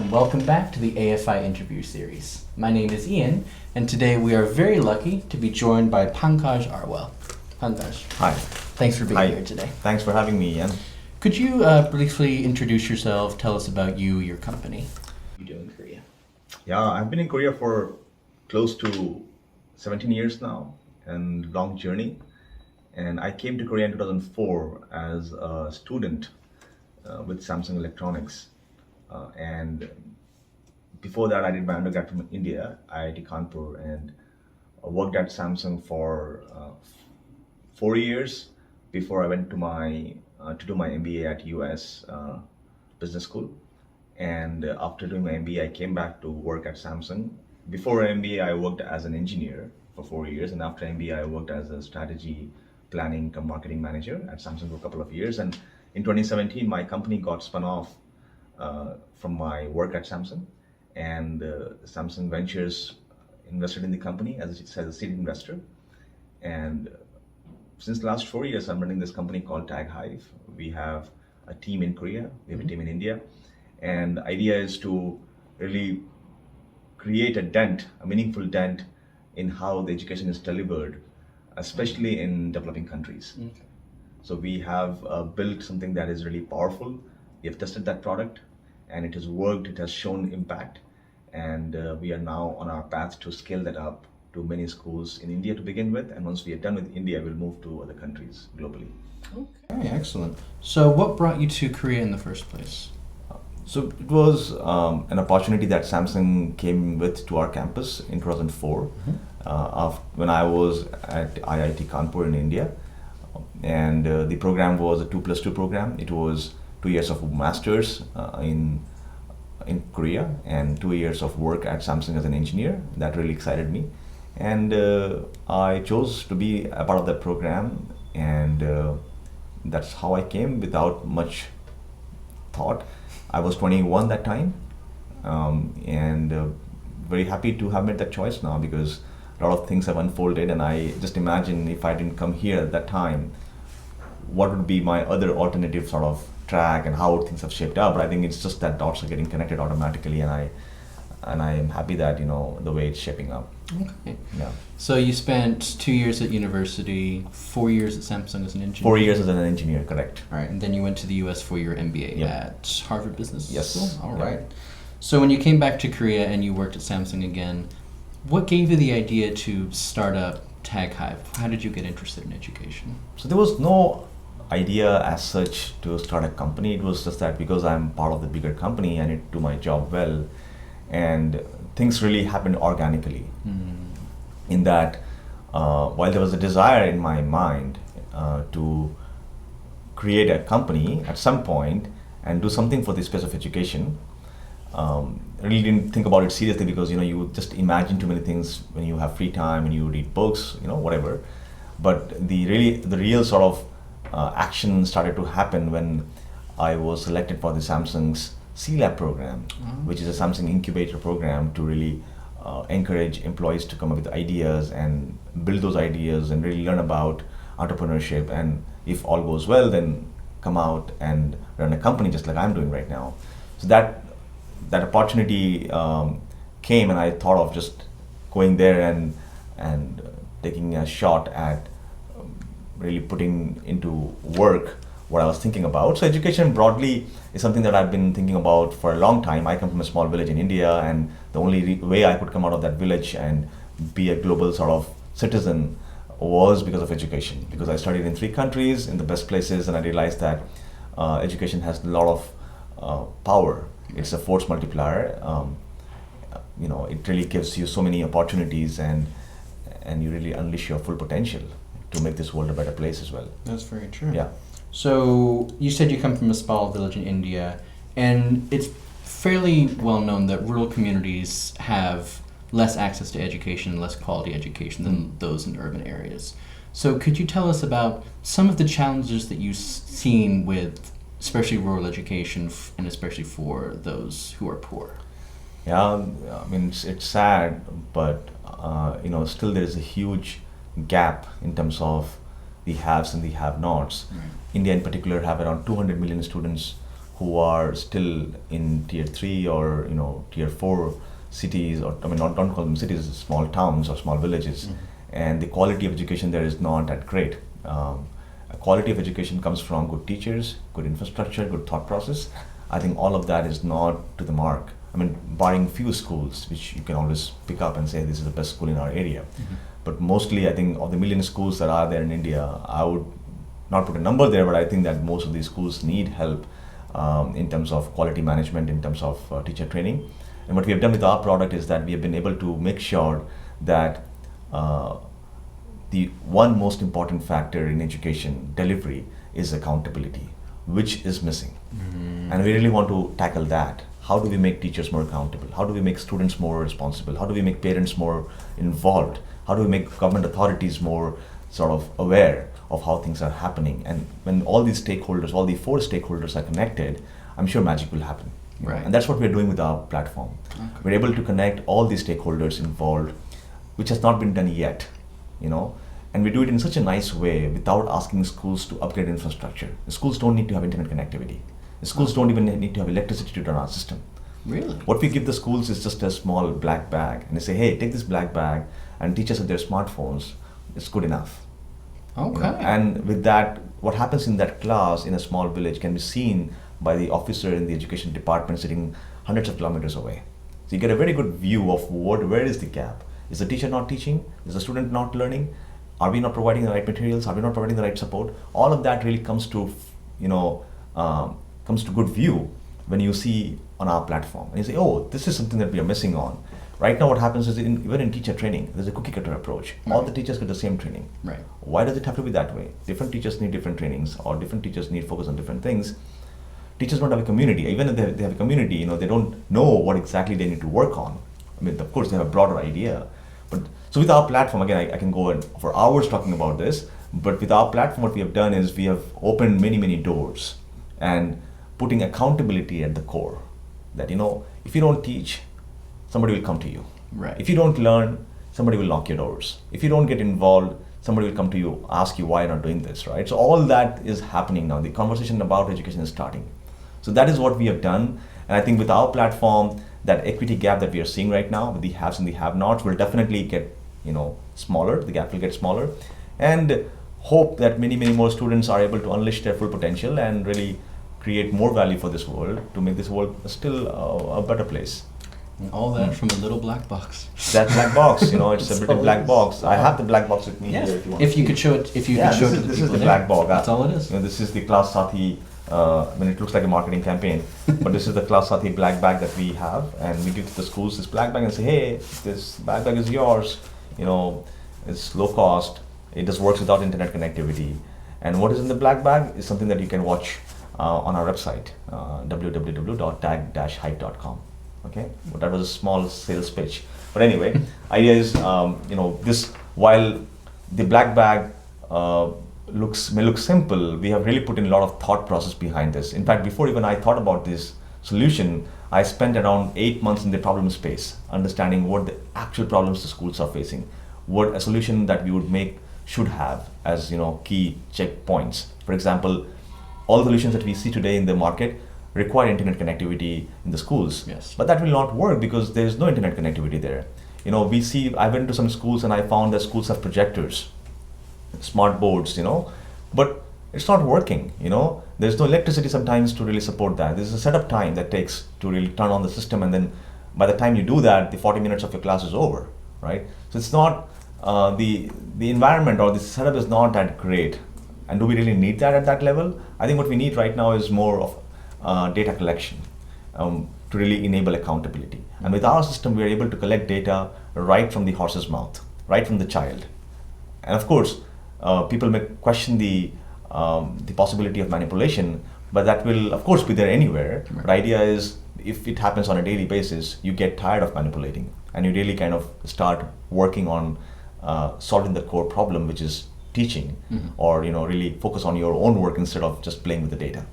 and welcome back to the AFI interview series. My name is Ian, and today we are very lucky to be joined by Pankaj Agarwal. Pankaj. Hi. Thanks for being here today. Thanks for having me, Ian. Could you briefly introduce yourself, tell us about you, your company, what you do in Korea? Yeah, I've been in Korea for close to 17 years now, and long journey. And I came to Korea in 2004 as a student with Samsung Electronics. And before that, I did my undergrad from India, IIT Kanpur, and worked at Samsung for 4 years before I went to to do my MBA at US Business School. And after doing my MBA, I came back to work at Samsung. Before MBA, I worked as an engineer for 4 years, and after MBA, I worked as a strategy planning cum marketing manager at Samsung for a couple of years. And in 2017, my company got spun off from my work at Samsung, and Samsung Ventures invested in the company as a seed investor. And since the last 4 years, I'm running this company called TagHive. We have a team in Korea, we have a team in India, and the idea is to really create a meaningful dent in how the education is delivered, especially in developing countries. Okay. So we have built something that is really powerful. We have tested that product, and it has worked, it has shown impact, and we are now on our path to scale that up to many schools in India to begin with, and once we are done with India, we'll move to other countries globally. Okay, excellent. So what brought you to Korea in the first place? So it was an opportunity that Samsung came with to our campus in 2004, when I was at IIT Kanpur in India, and the program was a 2+2 program. It was 2 years of masters in Korea and 2 years of work at Samsung as an engineer. That really excited me, and I chose to be a part of that program, and that's how I came without much thought. I was 21 that time, and very happy to have made that choice now, because a lot of things have unfolded, and I just imagine if I didn't come here at that time, what would be my other alternative sort of track and how things have shaped up. But I think it's just that dots are getting connected automatically, and I am happy that the way it's shaping up. Okay. Yeah. So you spent 2 years at university, 4 years at Samsung as an engineer. 4 years as an engineer, correct. All right, and then you went to the US for your MBA Yep. at Harvard Business Yes. School? All Yep. right. So when you came back to Korea and you worked at Samsung again, what gave you the idea to start up TagHive? How did you get interested in education? So there was no idea as such to start a company. It was just that because I'm part of the bigger company, I need to do my job well, and things really happened organically. In that, while there was a desire in my mind to create a company at some point and do something for the space of education, I really didn't think about it seriously, because you just imagine too many things when you have free time and you read books, whatever. But the real sort of action started to happen when I was selected for the Samsung's C-Lab program, which is a Samsung incubator program to really encourage employees to come up with ideas and build those ideas and really learn about entrepreneurship, and if all goes well, then come out and run a company just like I'm doing right now. So that opportunity came, and I thought of just going there and taking a shot at really putting into work what I was thinking about. So education broadly is something that I've been thinking about for a long time. I come from a small village in India, and the only way I could come out of that village and be a global sort of citizen was because of education. Because I studied in 3 countries, in the best places, and I realized that education has a lot of power. It's a force multiplier. It really gives you so many opportunities, and you really unleash your full potential to make this world a better place as well. That's very true. Yeah. So you said you come from a small village in India, and it's fairly well known that rural communities have less access to education, less quality education than those in urban areas. So could you tell us about some of the challenges that you've seen with especially rural education, and especially for those who are poor? Yeah, I mean, it's sad, but still there is a huge gap in terms of the haves and the have-nots. Right. India in particular have around 200 million students who are still in tier 3 or tier 4 cities, or I mean, don't call them cities, small towns or small villages, and the quality of education there is not that great. Quality of education comes from good teachers, good infrastructure, good thought process. I think all of that is not to the mark. I mean, barring few schools, which you can always pick up and say this is the best school in our area. But mostly, I think of the million schools that are there in India, I would not put a number there, but I think that most of these schools need help in terms of quality management, in terms of teacher training. And what we have done with our product is that we have been able to make sure that the one most important factor in education delivery is accountability, which is missing. And we really want to tackle that. How do we make teachers more accountable? How do we make students more responsible? How do we make parents more involved? How do we make government authorities more sort of aware of how things are happening? And when all these stakeholders, all the 4 stakeholders are connected, I'm sure magic will happen. Right. And that's what we're doing with our platform. Okay. We're able to connect all these stakeholders involved, which has not been done yet, and we do it in such a nice way without asking schools to upgrade infrastructure. The schools don't need to have internet connectivity. The schools don't even need to have electricity to run our system. Really? What we give the schools is just a small black bag, and they say, hey, take this black bag and teach us with their smartphones. It's good enough. Okay. And with that, what happens in that class in a small village can be seen by the officer in the education department sitting hundreds of kilometers away. So you get a very good view of where is the gap. Is the teacher not teaching? Is the student not learning? Are we not providing the right materials? Are we not providing the right support? All of that really comes to good view when you see on our platform. And you say, oh, this is something that we are missing on. Right now what happens is even in teacher training, there's a cookie cutter approach. All the teachers get the same training. Right. Why does it have to be that way? Different teachers need different trainings, or different teachers need focus on different things. Teachers don't have a community. Even if they have a community, they don't know what exactly they need to work on. I mean, of course, they have a broader idea. But so with our platform, again, I can go on for hours talking about this, but with our platform, what we have done is we have opened many, many doors and putting accountability at the core. That, if you don't teach, somebody will come to you. Right. If you don't learn, somebody will knock your doors. If you don't get involved, somebody will come to you, ask you why you're not doing this, right? So all that is happening now. The conversation about education is starting. So that is what we have done. And I think with our platform, that equity gap that we are seeing right now with the haves and the have-nots will definitely get, smaller. The gap will get smaller. And hope that many, many more students are able to unleash their full potential and really create more value for this world to make this world still a better place. And all that from a little black box. That black box, it's a pretty black box. I have the black box with me here if you want. If you could show it, to the people. This is the black box. That's all it is. This is the Class Sathi. It looks like a marketing campaign, but this is the Class Sathi black bag that we have, and we give to the schools this black bag and say, hey, this black bag is yours. It's low cost. It just works without internet connectivity. And what is in the black bag is something that you can watch on our website, www.tag-hive.com. Okay, but that was a small sales pitch. But anyway, idea is, this, while the black bag may look simple, we have really put in a lot of thought process behind this. In fact, before even I thought about this solution, I spent around 8 months in the problem space, understanding what the actual problems the schools are facing, what a solution that we would make should have as key checkpoints. For example, all the solutions that we see today in the market require internet connectivity in the schools. Yes. But that will not work because there is no internet connectivity there. I went to some schools and I found that schools have projectors, smart boards, but it's not working, There's no electricity sometimes to really support that. There's a setup time that takes to really turn on the system, and then by the time you do that, the 40 minutes of your class is over, right? So it's not, the environment or the setup is not that great. And do we really need that at that level? I think what we need right now is more of data collection to really enable accountability. And with our system, we are able to collect data right from the horse's mouth, right from the child. And of course, people may question the possibility of manipulation, but that will of course be there anywhere. Right. The idea is, if it happens on a daily basis, you get tired of manipulating and you really kind of start working on solving the core problem, which is teaching, or really focus on your own work instead of just playing with the data.